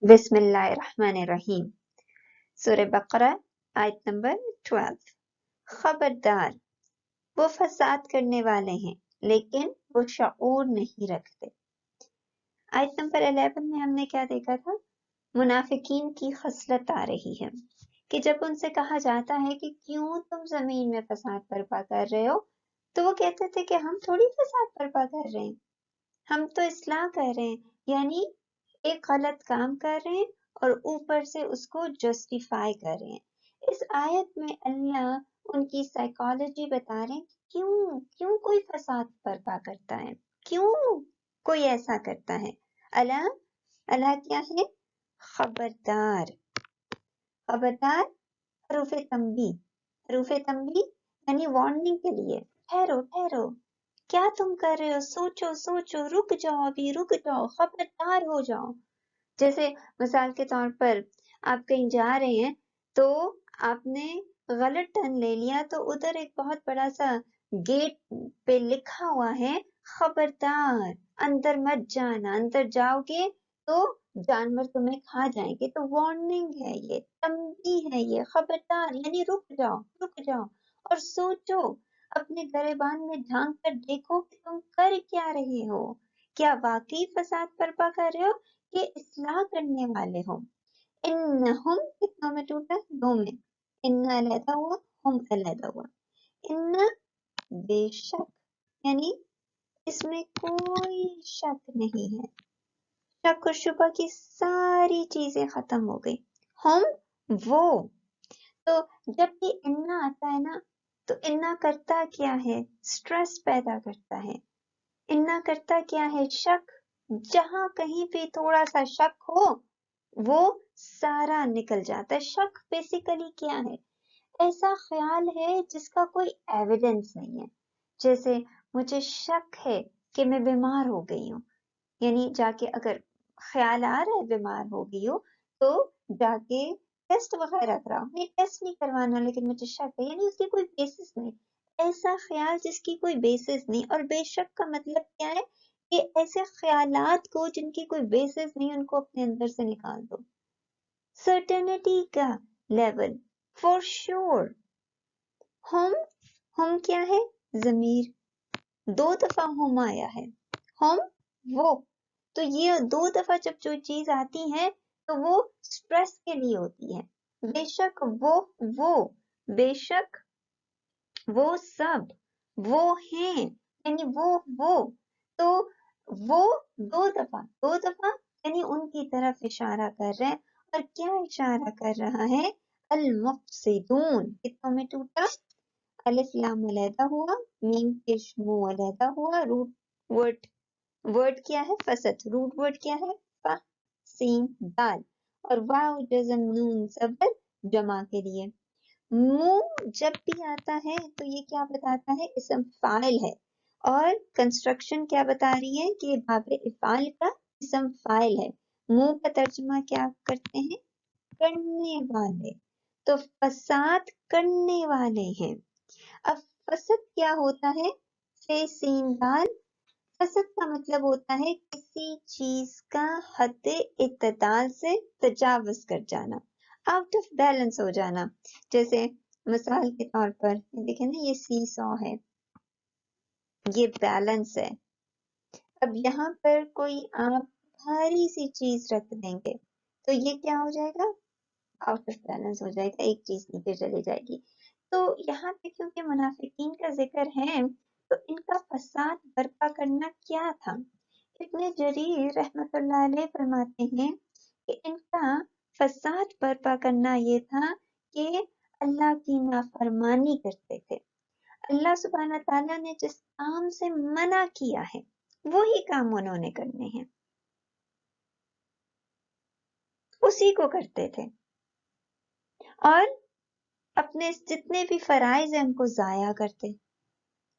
بسم اللہ الرحمن الرحیم۔ سورہ بقرہ آیت نمبر 12۔ خبردار، وہ فساد کرنے والے ہیں لیکن وہ شعور نہیں رکھتے۔ آیت نمبر 11 میں ہم نے کیا دیکھا تھا؟ منافقین کی خصلت آ رہی ہے کہ جب ان سے کہا جاتا ہے کہ کیوں تم زمین میں فساد برپا کر رہے ہو، تو وہ کہتے تھے کہ ہم تھوڑی فساد برپا کر رہے ہیں، ہم تو اصلاح کر رہے ہیں، یعنی ایک غلط کام کر رہے ہیں اور اوپر سے اس کو جسٹیفائی کر رہے ہیں۔ اس آیت میں اللہ ان کی سائیکالوجی بتا رہے ہیں کہ کیوں کوئی فساد برپا کرتا ہے، کیوں کوئی ایسا کرتا ہے۔ اللہ کیا ہے؟ خبردار۔ خبردار حروف تنبیہ، حروف تنبیہ یعنی وارننگ کے لیے، ٹھہرو ٹھہرو، کیا تم کر رہے ہو، سوچو سوچو، رک جاؤ، ابھی رک جاؤ، خبردار ہو جاؤ۔ جیسے مثال کے طور پر آپ کہیں جا رہے ہیں تو آپ نے غلط ٹرن لے لیا، تو ادھر ایک بہت بڑا سا گیٹ پہ لکھا ہوا ہے خبردار، اندر مت جانا، اندر جاؤ گے تو جانور تمہیں کھا جائیں گے۔ تو وارننگ ہے، یہ تنبیہ ہے، یہ خبردار یعنی رک جاؤ رک جاؤ اور سوچو، اپنے گریبان میں جھانک کر دیکھو کہ تم کر کیا رہے ہو، کیا واقعی فساد برپا کر رہے ہو کہ اصلاح کرنے والے ہو۔ انہم کتنوں میں ٹوٹا؟ دو میں، ان علیحدہ ہوا، ہم علیحدہ ہوا۔ ان بے شک، یعنی اس میں کوئی شک نہیں ہے، شک و شبہ کی ساری چیزیں ختم ہو گئی۔ ہم وہ، تو جب بھی انا آتا ہے نا، تو انا کرتا کیا ہے؟ سٹریس پیدا کرتا ہے۔ انا کرتا کیا ہے؟ شک۔ جہاں کہیں پہ تھوڑا سا شک ہو وہ سارا نکل جاتا ہے۔ شک بیسیکلی کیا ہے؟ ایسا خیال ہے جس کا کوئی ایویڈنس نہیں ہے۔ جیسے مجھے شک ہے کہ میں بیمار ہو گئی ہوں، یعنی جا کے اگر خیال آ رہا ہے بیمار ہو گئی ہو تو جا کے ٹیسٹ وغیرہ کراؤ۔ نہیں، ٹیسٹ نہیں کروانا لیکن مجھے شک ہے، یعنی اس کی کوئی بیسس نہیں۔ ایسا خیال جس کی کوئی بیسس نہیں، اور بے شک کا مطلب کیا ہے کہ ایسے خیالات کو جن کی کوئی بیسس نہیں، ان کو اپنے اندر سے نکال دو۔ سرٹینٹی کا لیول، فور شور۔ ہم کیا ہے؟ ضمیر، دو دفعہ ہم آیا ہے، ہم وہ، تو یہ دو دفعہ جب جو چیز آتی ہے تو وہ سٹریس کے لیے ہوتی ہے۔ بے شک وہ بے شک وہ سب، وہ ہیں یعنی وہ، تو وہ دو دفعہ یعنی ان کی طرف اشارہ کر رہے ہیں۔ اور کیا اشارہ کر رہا ہے؟ المفسدون، کتنوں میں ٹوٹا؟ الف لام علیحدہ ہوا، میم پیش منہ علیحدہ ہوا، روٹ ورڈ کیا ہے؟ فسد، روٹ ورڈ کیا ہے؟ فا سین دال، اور واو جزم نون زبر جمع کے لیے۔ منہ جب بھی آتا ہے تو یہ کیا بتاتا ہے؟ اسم فاعل ہے، اور کنسٹرکشن کیا بتا رہی ہے کہ باب افعال کا اسم فاعل ہے۔ منہ کا ترجمہ کیا کرتے ہیں؟ کرنے والے، تو فساد کرنے والے ہیں۔ اب فسد کیا ہوتا ہے؟ فے سین دال، فسد کا مطلب ہوتا ہے کسی چیز کا حد اعتدال سے تجاوز کر جانا، آؤٹ آف بیلنس ہو جانا۔ جیسے مثال کے طور پر دیکھیں نا، یہ سی سو ہے، یہ بیلنس ہے۔ اب یہاں پر کوئی آپ بھاری سی چیز رکھ دیں گے تو یہ کیا ہو جائے گا؟ آؤٹ آف بیلنس ہو جائے گا، ایک چیز نیچے چلی جائے گی۔ تو یہاں پہ کیونکہ منافقین کا ذکر ہے تو ان کا فساد برپا کرنا کیا تھا؟ ابن جریر رحمت اللہ علیہ فرماتے ہیں کہ ان کا فساد برپا کرنا یہ تھا کہ اللہ کی نافرمانی کرتے تھے۔ اللہ سبحانہ تعالیٰ نے جس کام سے منع کیا ہے وہی کام انہوں نے کرنے ہیں، اسی کو کرتے تھے، اور اپنے جتنے بھی فرائض ہیں ان کو ضائع کرتے۔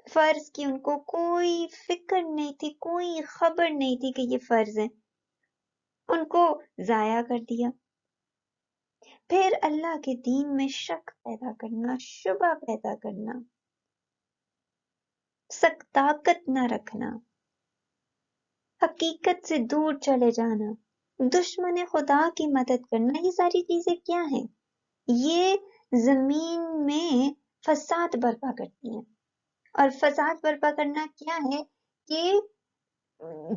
فرض کی ان کو کوئی فکر نہیں تھی، کوئی خبر نہیں تھی کہ یہ فرض ہیں، ان کو ضائع کر دیا۔ پھر اللہ کے دین میں شک پیدا کرنا، شبہ پیدا کرنا، طاقت نہ رکھنا، حقیقت سے دور چلے جانا، دشمن خدا کی مدد کرنا، یہ ساری چیزیں کیا ہیں؟ یہ زمین میں فساد برپا کرتی ہیں. اور فساد برپا کرنا کیا ہے کہ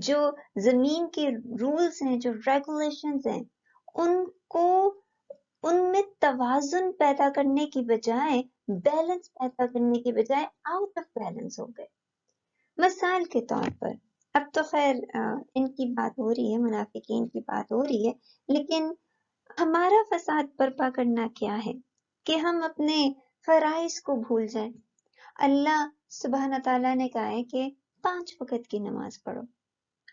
جو زمین کے رولز ہیں، جو ریگولیشنز ہیں، ان کو ان میں توازن پیدا کرنے کی بجائے، بیلنس پیدا کرنے کی بجائے آؤٹ آف بیلنس ہو گئے. مثال کے طور پر، اب تو خیر ان کی بات ہو رہی ہے، منافقین کی بات ہو رہی ہے، لیکن ہمارا فساد برپا کرنا کیا ہے کہ ہم اپنے فرائض کو بھول جائیں. اللہ سبحانہ تعالیٰ نے کہا ہے کہ 5 وقت کی نماز پڑھو.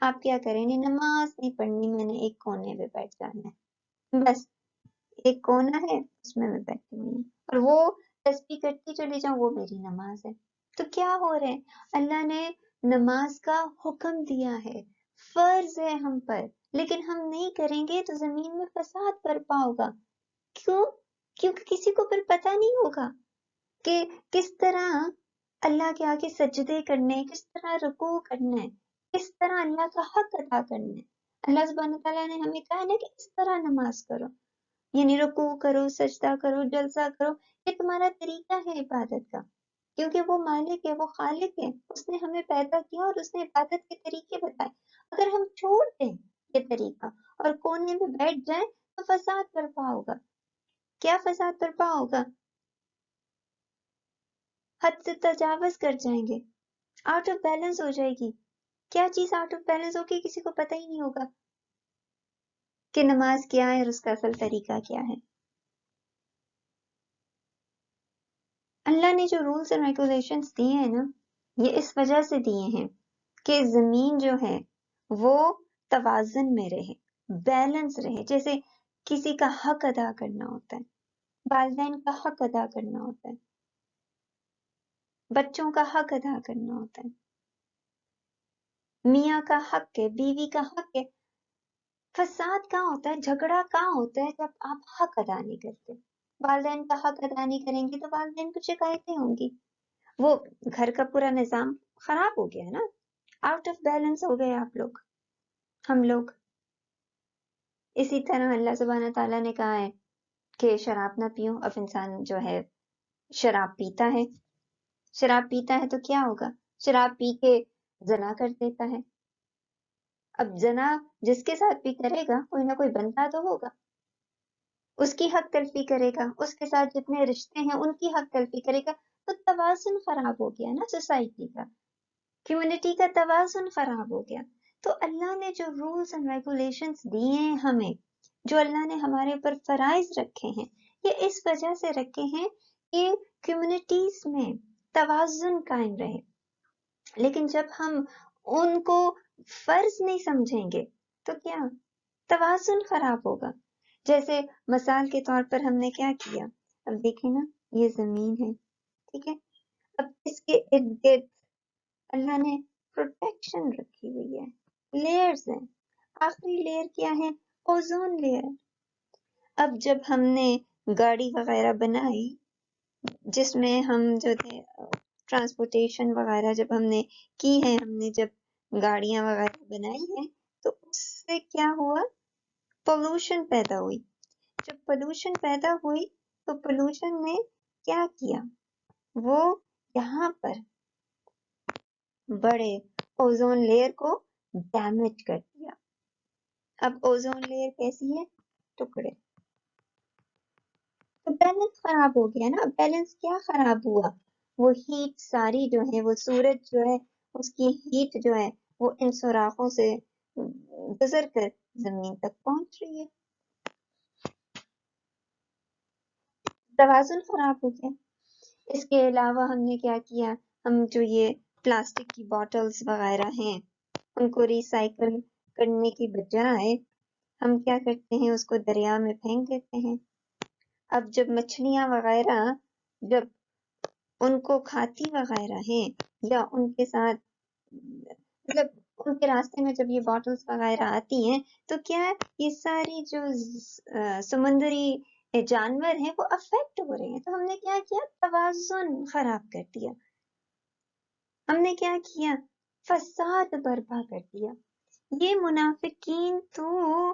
آپ کیا کریں؟ نہیں، نماز نہیں پڑھنی، میں نے ایک کونے پہ بیٹھ جانا ہے، بس ایک کونا ہے اس میں بیٹھی ہوئی ہوں، اور وہ تسبیح کرتی چلی جاؤں، وہ میری نماز ہے. تو کیا ہو رہا ہے؟ اللہ نے نماز کا حکم دیا ہے، فرض ہے ہم پر، لیکن ہم نہیں کریں گے تو زمین میں فساد برپا ہوگا. کیوں؟ کیونکہ کسی کو پھر پتہ نہیں ہوگا کہ کس طرح اللہ کے آگے سجدے کرنے، کس طرح رکوع کرنا ہے، کس طرح اللہ کا حق ادا کرنا ہے. اللہ سبحانہ تعالیٰ نے ہمیں کہا نا کہ اس طرح نماز کرو، یعنی رکوع کرو، سجدہ کرو، جلسہ کرو. یہ تمہارا طریقہ ہے عبادت کا، کیونکہ وہ مالک ہے، وہ خالق ہے، اس نے ہمیں پیدا کیا اور اس نے عبادت کے طریقے بتائے. اگر ہم چھوڑ دیں یہ طریقہ اور کونے میں بیٹھ جائیں تو فساد برپا ہوگا. کیا فساد برپا ہوگا؟ حد سے تجاوز کر جائیں گے، آؤٹ آف بیلنس ہو جائے گی. کیا چیز آؤٹ آف بیلنس ہوگی؟ کسی کو پتہ ہی نہیں ہوگا کہ نماز کیا ہے اور اس کا اصل طریقہ کیا ہے. اللہ نے جو رولز اینڈ ریگولیشنز دیے ہیں نا، یہ اس وجہ سے دیے ہیں کہ زمین جو ہے وہ توازن میں رہے، بیلنس رہے. جیسے کسی کا حق ادا کرنا ہوتا ہے، والدین کا حق ادا کرنا ہوتا ہے، بچوں کا حق ادا کرنا ہوتا ہے، میاں کا حق ہے، بیوی کا حق ہے. فساد کہاں ہوتا ہے، جھگڑا کہاں ہوتا ہے؟ جب آپ حق ادا نہیں کرتے. والدین کا حق ادا نہیں کریں گے تو والدین کو شکایتیں ہوں گی، وہ گھر کا پورا نظام خراب ہو گیا نا، آؤٹ آف بیلنس ہو گئے آپ لوگ، ہم لوگ. اسی طرح اللہ سبحانہ تعالیٰ نے کہا ہے کہ شراب نہ پیو. اب انسان جو ہے شراب پیتا ہے، شراب پیتا ہے تو کیا ہوگا؟ شراب پی کے زنا کر دیتا ہے. اب زنا جس کے ساتھ بھی کرے گا، کوئی نہ کوئی بنتا تو ہوگا، اس کی حق تلفی کرے گا، اس کے ساتھ جتنے رشتے ہیں ان کی حق تلفی کرے گا. تو توازن خراب ہو گیا نا سوسائٹی کا، کمیونٹی کا توازن خراب ہو گیا. تو اللہ نے جو رولز اینڈ ریگولیشنز دیے ہیں ہمیں، جو اللہ نے ہمارے اوپر فرائض رکھے ہیں، یہ اس وجہ سے رکھے ہیں کہ کمیونٹیز میں توازن قائم رہے. لیکن جب ہم ان کو فرض نہیں سمجھیں گے تو کیا توازن خراب ہوگا. جیسے مثال کے طور پر ہم نے کیا کیا، اب دیکھیں نا، یہ زمین ہے، ٹھیک ہے، اب اس کے ارد گرد اللہ نے پروٹیکشن رکھی ہوئی ہے، لیئرز ہیں. آخری لیئر کیا ہے؟ Ozone layer. اب جب ہم نے گاڑی وغیرہ بنائی، جس میں ہم جو تھے ٹرانسپورٹیشن وغیرہ جب ہم نے کی ہے، ہم نے جب گاڑیاں وغیرہ بنائی ہیں تو اس سے کیا ہوا؟ پولوشن پیدا ہوئی. جب پولوشن پیدا ہوئی تو پولوشن نے کیا کیا؟ وہ یہاں پر بڑے اوزون لیئر کو ڈیمیج کر دیا. اب اوزون لیئر کیسی ہے؟ ٹکڑے. تو بیلنس خراب ہو گیا نا. بیلنس کیا خراب ہوا؟ وہ ہیٹ ساری جو ہے، وہ سورج جو ہے اس کی ہیٹ جو ہے وہ ان سوراخوں سے گزر کر زمین تک پہنچ رہی ہے. توازن خراب ہو گیا. اس کے علاوہ ہم نے کیا کیا؟ ہم جو یہ پلاسٹک کی بوٹلز وغیرہ ہیں ان کو ریسائیکل کرنے کی بجائے ہم کیا کرتے ہیں؟ اس کو دریا میں پھینک دیتے ہیں. اب جب مچھلیاں وغیرہ جب ان کو کھاتی وغیرہ ہیں یا ان کے ساتھ مطلب ان کے راستے میں جب یہ بوٹلز وغیرہ آتی ہیں تو کیا یہ ساری جو سمندری جانور ہیں وہ افیکٹ ہو رہے ہیں. تو ہم نے کیا کیا؟ توازن خراب کر دیا. ہم نے کیا کیا؟ فساد برپا کر دیا. یہ منافقین تو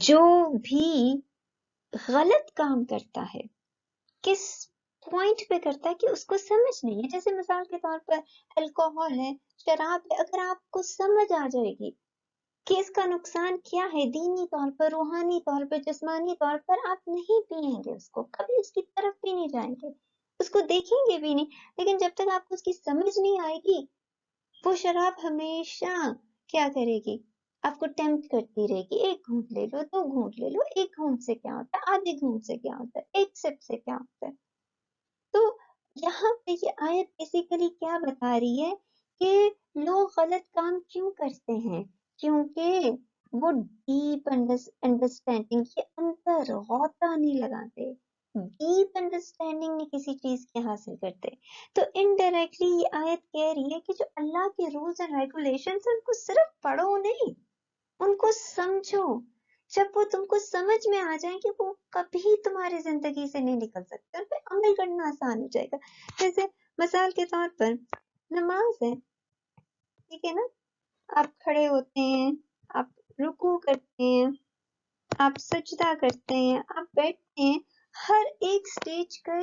جو بھی غلط کام کرتا ہے کس پوائنٹ پہ کرتا ہے کہ اس کو سمجھ نہیں ہے. جیسے مثال کے طور پر الکوہول ہے، شراب ہے، اگر آپ کو سمجھ آ جائے گی کہ اس کا نقصان کیا ہے دینی طور پر، روحانی طور پر، جسمانی طور پر، آپ نہیں پیئیں گے اس کو، کبھی اس کی طرف بھی نہیں جائیں گے، اس کو دیکھیں گے بھی نہیں. لیکن جب تک آپ کو اس کی سمجھ نہیں آئے گی، وہ شراب ہمیشہ کیا کرے گی؟ آپ کو ٹیمپٹ کرتی رہے گی. ایک گھونٹ لے لو، 2 گھونٹ لے لو. ایک گھونٹ سے کیا ہوتا ہے؟ آدھے گھونٹ سے کیا ہوتا ہے؟ ایک سپ سے کیا ہوتا ہے؟ تو یہاں پہ یہ آیت بیسیکلی کیا بتا رہی ہے کہ لوگ غلط کام کیوں کرتے ہیں؟ کیونکہ وہ ڈیپ انڈرسٹینڈنگ کے اندر غوطہ نہیں لگاتے، ڈیپ انڈرسٹینڈنگ نہیں کسی چیز کے حاصل کرتے. تو انڈائریکٹلی یہ آیت کہہ رہی ہے کہ جو اللہ کے رولز اینڈ ریگولیشنز ہیں ان کو صرف پڑھو نہیں، ان کو سمجھو. جب وہ تم کو سمجھ میں آ جائیں کہ وہ کبھی تمہاری زندگی سے نہیں نکل سکتے، ان پہ عمل کرنا آسان ہو جائے گا. جیسے مثال کے طور پر نماز ہے، ٹھیک ہے نا؟ آپ کھڑے ہوتے ہیں، آپ رکوع کرتے ہیں، آپ سجدہ کرتے ہیں، آپ بیٹھتے ہیں. ہر ایک سٹیج کا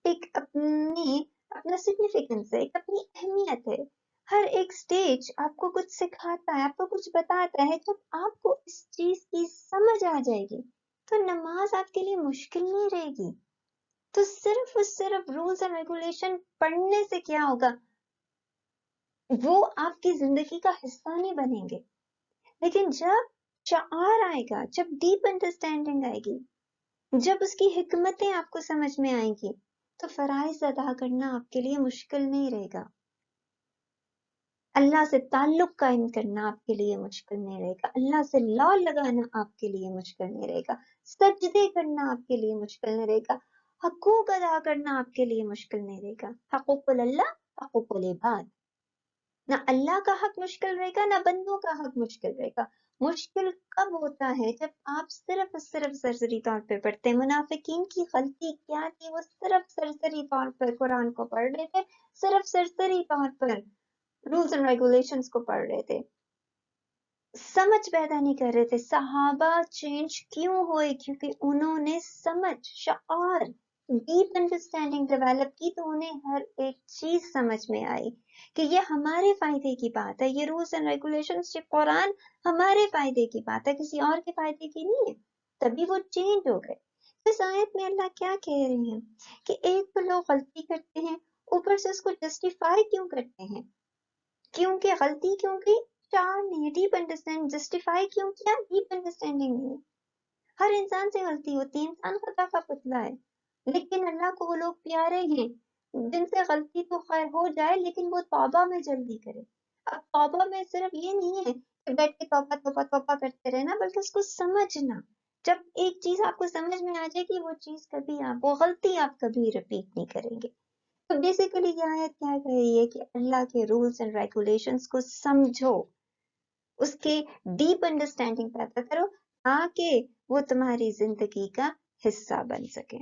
ایک اپنا سگنیفیکنس ہے، ایک اپنی اہمیت ہے. ہر ایک سٹیج آپ کو کچھ سکھاتا ہے، آپ کو کچھ بتاتا ہے. جب آپ کو اس چیز کی سمجھ آ جائے گی تو نماز آپ کے لیے مشکل نہیں رہے گی. تو صرف رولز اینڈ ریگولیشن پڑھنے سے کیا ہوگا؟ وہ آپ کی زندگی کا حصہ نہیں بنیں گے. لیکن جب شعار آئے گا، جب ڈیپ انڈرسٹینڈنگ آئے گی، جب اس کی حکمتیں آپ کو سمجھ میں آئیں گی، تو فرائض ادا کرنا آپ کے لیے مشکل نہیں رہے گا. اللہ سے تعلق قائم کرنا آپ کے لیے مشکل نہیں رہے گا. اللہ سے لا لگانا آپ کے لیے مشکل نہیں رہے گا. سجدے کرنا آپ کے لیے مشکل نہیں رہے گا. حقوق ادا کرنا آپ کے لیے مشکل نہیں رہے گا. حقوق اللہ، حقوق العباد. نہ اللہ کا حق مشکل رہے گا، نہ بندوں کا حق مشکل رہے گا. مشکل کب ہوتا ہے؟ جب آپ صرف سرسری طور پہ پڑھتے ہیں. منافقین کی غلطی کیا تھی؟ وہ صرف سرسری طور پر قرآن کو پڑھ رہے تھے، صرف سرسری طور پر رولز اینڈ ریگولیشنز کو پڑھ رہے تھے، سمجھ پیدا نہیں کر رہے تھے. صحابہ چینج کیوں ہوئے؟ کیونکہ انہوں نے سمجھ، شعار، ڈیپ انڈرسٹینڈنگ ڈیولپ کی. تو انہیں ہر ایک چیز سمجھ میں آئی کہ یہ ہمارے فائدے کی بات ہے، یہ رولز اینڈ ریگولیشنز، یہ قرآن ہمارے فائدے کی بات ہے، کسی اور کے فائدے کی نہیں ہے. تبھی وہ چینج ہو گئے. اس آیت میں اللہ کیا کہہ رہے ہیں کہ ایک تو لوگ غلطی کرتے ہیں، اوپر سے اس کو جسٹیفائی کیوں کرتے ہیں؟ کیونکہ غلطی کیوں کی؟ شعار نہیں ہے، ڈیپ انڈرسٹینڈ. جسٹیفائی کیوں کیا؟ ڈیپ انڈرسٹینڈنگ نہیں ہے. ہر انسان سے غلطی ہوتی ہے، انسان خطا کا پتلا ہے، لیکن اللہ کو وہ لوگ پیارے ہیں جن سے غلطی تو خیر ہو جائے لیکن وہ توبہ میں جلدی کرے. اب توبہ میں صرف یہ نہیں ہے کہ بیٹھ کے توبہ توبہ توبہ کرتے رہنا، بلکہ اس کو سمجھنا. جب ایک چیز آپ کو سمجھ میں آ جائے گی، وہ چیز کبھی وہ غلطی آپ کبھی رپیٹ نہیں کریں گے. تو بیسیکلی یہ آیت کیا کہہ رہی ہے کہ اللہ کے رولز اینڈ ریگولیشنز کو سمجھو، اس کے ڈیپ انڈرسٹینڈنگ پیدا کرو تاکہ وہ تمہاری زندگی کا حصہ بن سکیں.